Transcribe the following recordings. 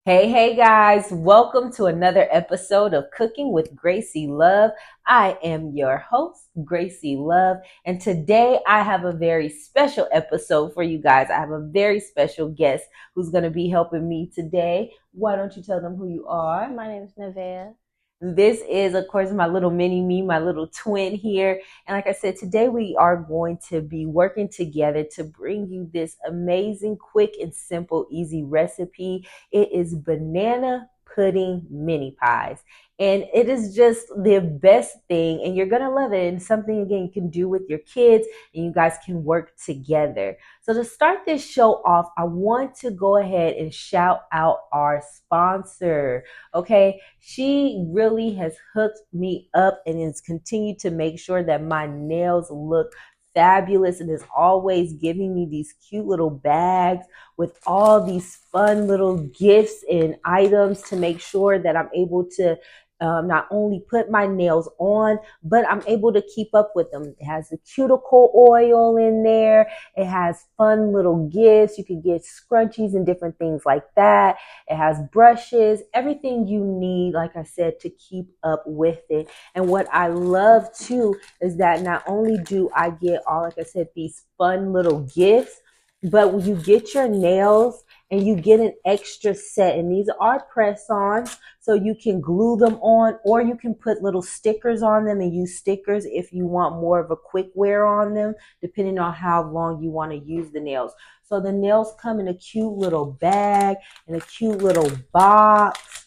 Hey guys, welcome to another episode of Cooking with Gracie Love. I am your host, Gracie Love, and today I have a very special episode for you guys. I have a very special guest who's going to be helping me today. Why don't you tell them who you are? My name is Nevaeh. This is, of course, my little mini me, my little twin here. And like I said, today we are going to be working together to bring you this amazing, quick, and simple, easy recipe. It is banana pudding mini pies. And it is just the best thing, and you're going to love it. And something, again, you can do with your kids, and you guys can work together. So to start this show off, I want to go ahead and shout out our sponsor. Okay, she really has hooked me up and has continued to make sure that my nails look fabulous and is always giving me these cute little bags with all these fun little gifts and items to make sure that I'm able to not only put my nails on, but I'm able to keep up with them. It has the cuticle oil in there. It has fun little gifts. You can get scrunchies and different things like that. It has brushes, everything you need, like I said, to keep up with it. And what I love too is that not only do I get all, like I said, these fun little gifts, but when you get your nails and you get an extra set, and these are press-ons, so you can glue them on, or you can put little stickers on them and use stickers if you want more of a quick wear on them, depending on how long you want to use the nails. So the nails come in a cute little bag and a cute little box,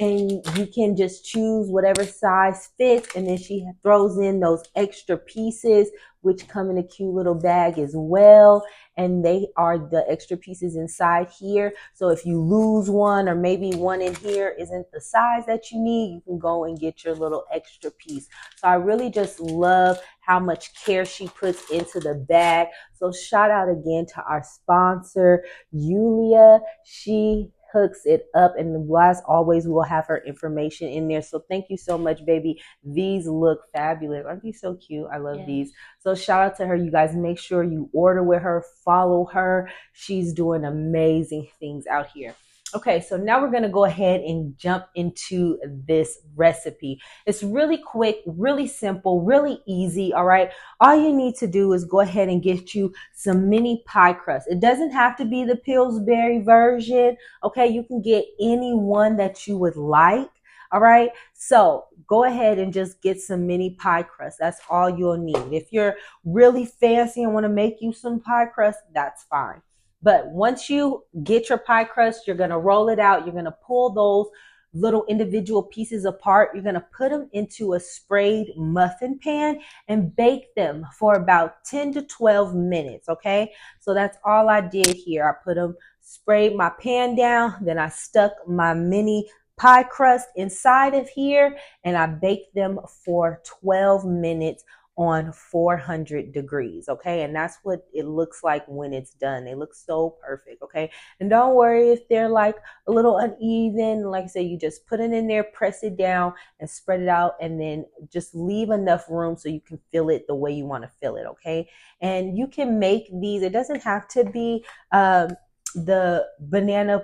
and you can just choose whatever size fits, and then she throws in those extra pieces which come in a cute little bag as well, and they are the extra pieces inside here. So if you lose one, or maybe one in here isn't the size that you need, you can go and get your little extra piece. So I really just love how much care she puts into the bag. So shout out again to our sponsor, Yulia. She hooks it up, and as always, we will have her information in there. So thank you so much, baby. These look fabulous. Aren't these so cute? I love these. So shout out to her. You guys, make sure you order with her, follow her. She's doing amazing things out here. Okay, so now we're going to go ahead and jump into this recipe. It's really quick, really simple, really easy. All right. All you need to do is go ahead and get you some mini pie crust. It doesn't have to be the Pillsbury version. Okay, you can get any one that you would like. All right, so go ahead and just get some mini pie crust. That's all you'll need. If you're really fancy and want to make you some pie crust, that's fine. But once you get your pie crust, you're going to roll it out. You're going to pull those little individual pieces apart. You're going to put them into a sprayed muffin pan and bake them for about 10 to 12 minutes. Okay, so that's all I did here. I put them, sprayed my pan down, then I stuck my mini pie crust inside of here, and I baked them for 12 minutes on 400 degrees. Okay, and that's what it looks like when it's done. They look so perfect. Okay, and don't worry if they're like a little uneven. Like I said, you just put it in there, press it down, and spread it out, and then just leave enough room so you can fill it the way you want to fill it. Okay, and you can make these. It doesn't have to be the banana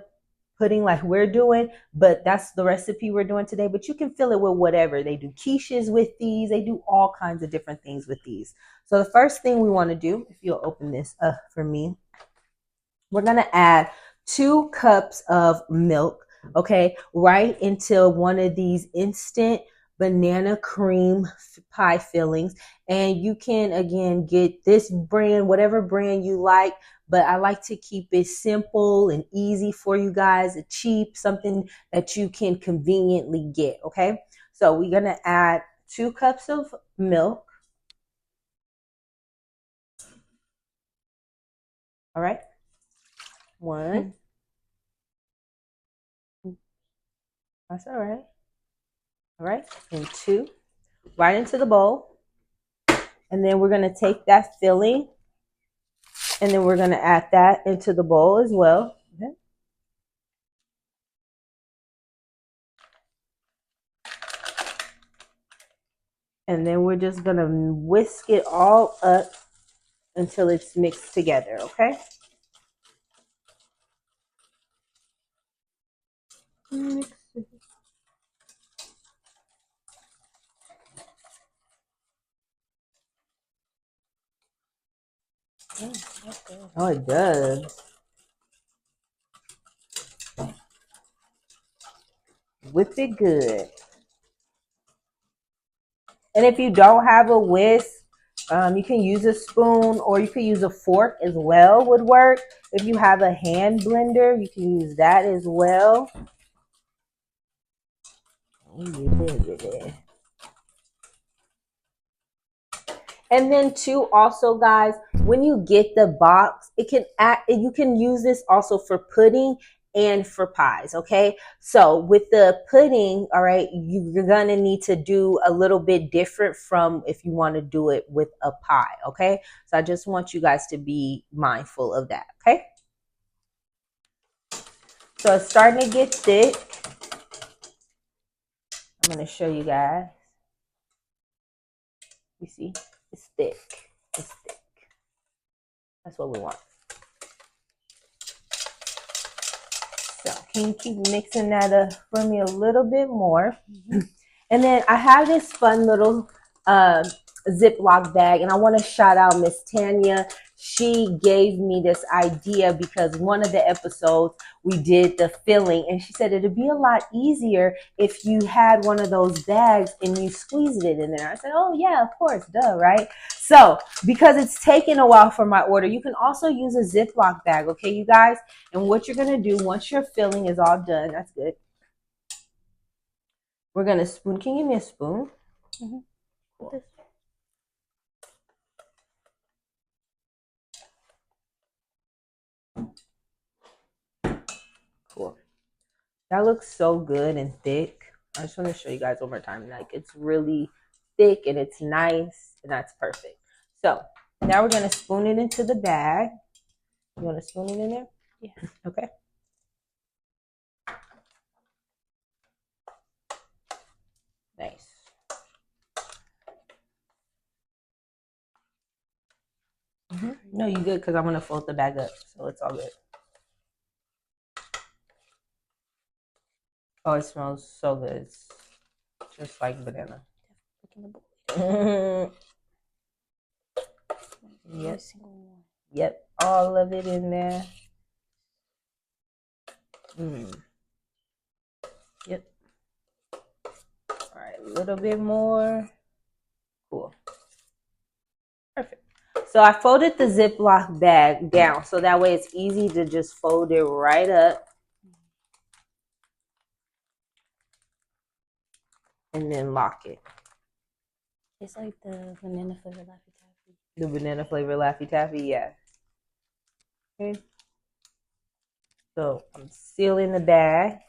pudding like we're doing, but that's the recipe we're doing today. But you can fill it with whatever. They do quiches with these. They do all kinds of different things with these. So the first thing we want to do, if you'll open this up for me, we're going to add 2 cups of milk, okay, right into one of these instant banana cream pie fillings. And you can, again, get this brand, whatever brand you like, but I like to keep it simple and easy for you guys, cheap, something that you can conveniently get, okay? So we're going to add 2 cups of milk. All right. 1. That's all right. All right. And 2. Right into the bowl. And then we're going to take that filling, and then we're going to add that into the bowl as well. Okay. And then we're just going to whisk it all up until it's mixed together, okay? Mix it. Oh, it does. Whip it good. And if you don't have a whisk, you can use a spoon or you can use a fork as well would work. If you have a hand blender, you can use that as well. And then too, also guys, when you get the box, it can act, you can use this also for pudding and for pies. Okay. So with the pudding, all right, you're going to need to do a little bit different from if you want to do it with a pie. Okay. So I just want you guys to be mindful of that. Okay. So it's starting to get thick. I'm going to show you guys. You see, it's thick. It's thick. That's what we want. So can you keep mixing that up for me a little bit more? And then I have this fun little Ziploc bag, and I want to shout out Miss Tanya. She gave me this idea because one of the episodes we did the filling, and she said it'd be a lot easier if you had one of those bags and you squeezed it in there. I said, oh yeah, of course, duh, right? So because it's taken a while for my order, you can also use a Ziploc bag, okay, you guys? And what you're gonna do once your filling is all done, that's good. We're gonna spoon. Can you give me a spoon? Mm-hmm. Cool. Cool. That looks so good and thick. I just want to show you guys one more time. Like it's really thick and it's nice and that's perfect. So now we're gonna spoon it into the bag. You want to spoon it in there? Yeah. Okay. Nice. Mm-hmm. No, you good because I'm gonna fold the bag up, so it's all good. Oh, it smells so good. It's just like banana. Yep. Yep. All of it in there. Yep. All right, a little bit more. Cool. Perfect. So I folded the Ziploc bag down so that way it's easy to just fold it right up. And then lock it. It's like the banana flavor Laffy Taffy. The banana flavor Laffy Taffy, yeah. Okay. So I'm sealing the bag.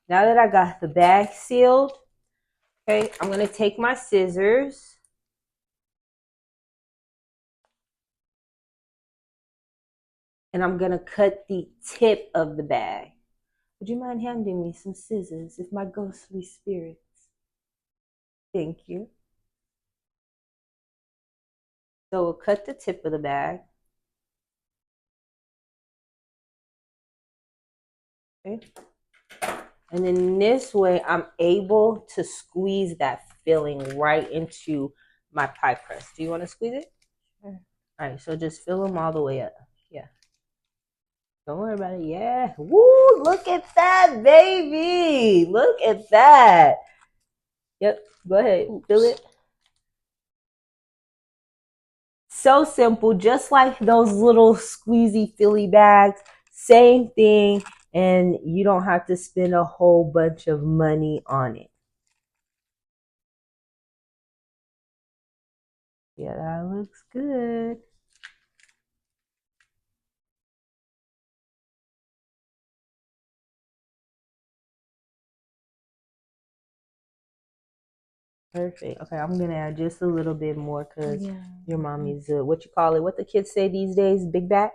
Now that I got the bag sealed, okay, I'm going to take my scissors. And I'm going to cut the tip of the bag. Would you mind handing me some scissors if my ghostly spirits? Thank you. So we'll cut the tip of the bag. Okay. And then this way, I'm able to squeeze that filling right into my pie crust. Do you want to squeeze it? Sure. All right, so just fill them all the way up. Yeah. Don't worry about it. Yeah. Woo, look at that, baby. Look at that. Yep, go ahead. Fill it. So simple, just like those little squeezy Philly bags. Same thing, and you don't have to spend a whole bunch of money on it. Yeah, that looks good. Perfect. Okay, I'm gonna add just a little bit more because your mommy's what you call it? What the kids say these days? Big back.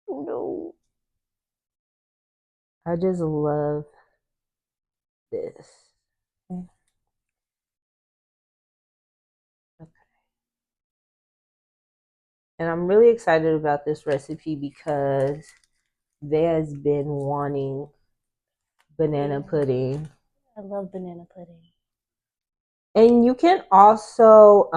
Oh no. I just love this. Okay. And I'm really excited about this recipe because Thea's been wanting banana pudding. I love banana pudding. And you can also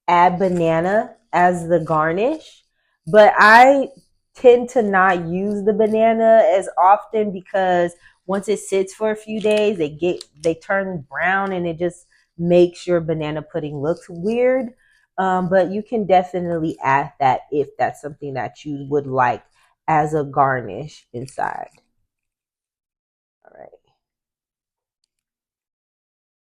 add banana as the garnish, but I tend to not use the banana as often because once it sits for a few days, they turn brown and it just makes your banana pudding look weird. But you can definitely add that if that's something that you would like as a garnish inside. All right.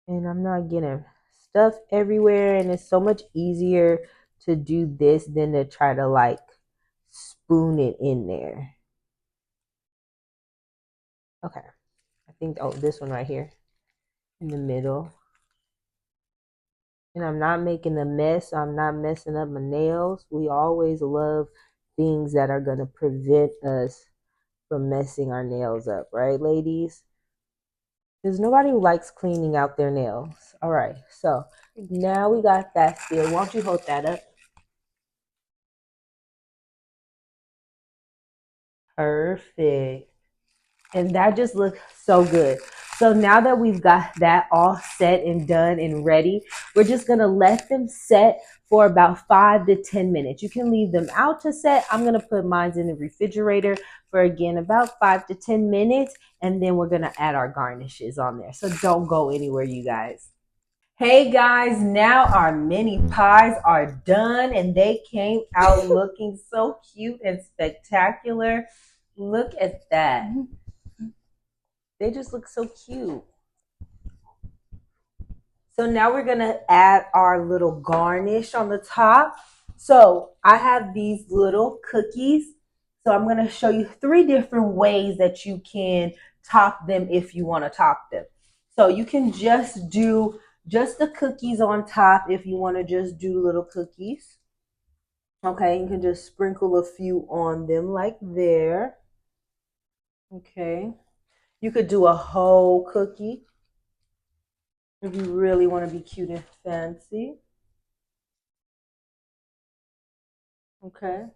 And I'm not getting stuff everywhere, and it's so much easier to do this than to try to like spoon it in there. Okay, I think, oh, this one right here in the middle. And I'm not making a mess, so I'm not messing up my nails. We always love things that are going to prevent us from messing our nails up, right, ladies? Because nobody likes cleaning out their nails. All right, so now we got that still. Why don't you hold that up? Perfect. And that just looks so good. So now that we've got that all set and done and ready, we're just going to let them set for about 5 to 10 minutes. You can leave them out to set. I'm going to put mine in the refrigerator for, again, about 5 to 10 minutes. And then we're going to add our garnishes on there. So don't go anywhere, you guys. Hey guys, now our mini pies are done and they came out looking so cute and spectacular. Look at that. They just look so cute. So now we're going to add our little garnish on the top. So I have these little cookies. So I'm going to show you 3 different ways that you can top them if you want to top them. So you can just do just the cookies on top if you want to just do little cookies. Okay, you can just sprinkle a few on them like there. Okay. You could do a whole cookie if you really want to be cute and fancy. Okay.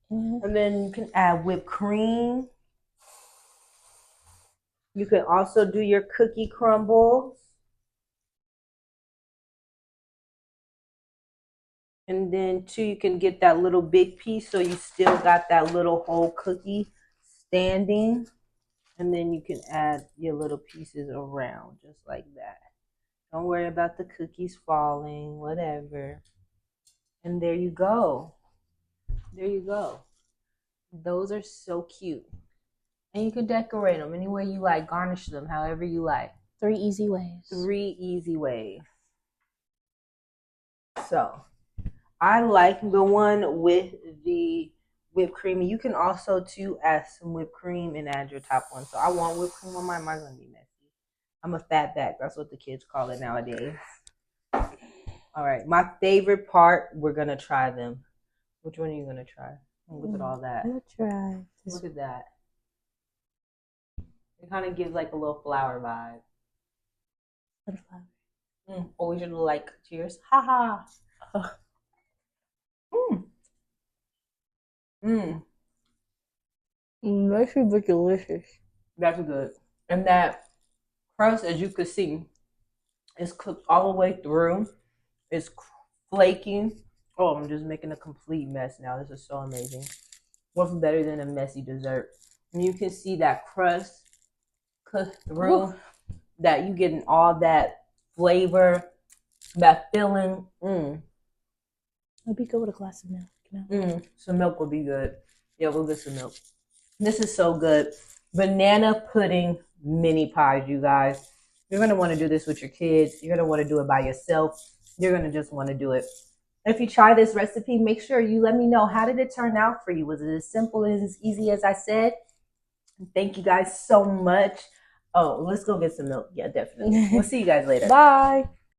And then you can add whipped cream. You can also do your cookie crumbles. And then too, you can get that little big piece so you still got that little whole cookie standing. And then you can add your little pieces around just like that. Don't worry about the cookies falling, whatever. And there you go. There you go. Those are so cute. And you can decorate them any way you like, garnish them however you like. 3 easy ways. 3 easy ways. So I like the one with the whipped cream. You can also too add some whipped cream and add your top one. So I want whipped cream on mine. Mine's gonna be messy. I'm a fat back. That's what the kids call it nowadays. All right, my favorite part. We're gonna try them. Which one are you gonna try? Look at all that. I'm gonna try. Look at that. It kind of gives like a little flower vibe. Sunflower. Oh, we should like cheers. Ha ha. That should be delicious. That's good. And that crust, as you can see, is cooked all the way through. It's flaking. Oh, I'm just making a complete mess now. This is so amazing. What's better than a messy dessert? And you can see that crust cooked through. Ooh. That you getting all that flavor, that filling. It'd be good with a glass of milk. You know? Some milk would be good. Yeah, we'll get some milk. This is so good. Banana pudding mini pies, you guys. You're going to want to do this with your kids. You're going to want to do it by yourself. You're going to just want to do it. If you try this recipe, make sure you let me know. How did it turn out for you? Was it as simple and as easy as I said? Thank you guys so much. Oh, let's go get some milk. Yeah, definitely. We'll see you guys later. Bye.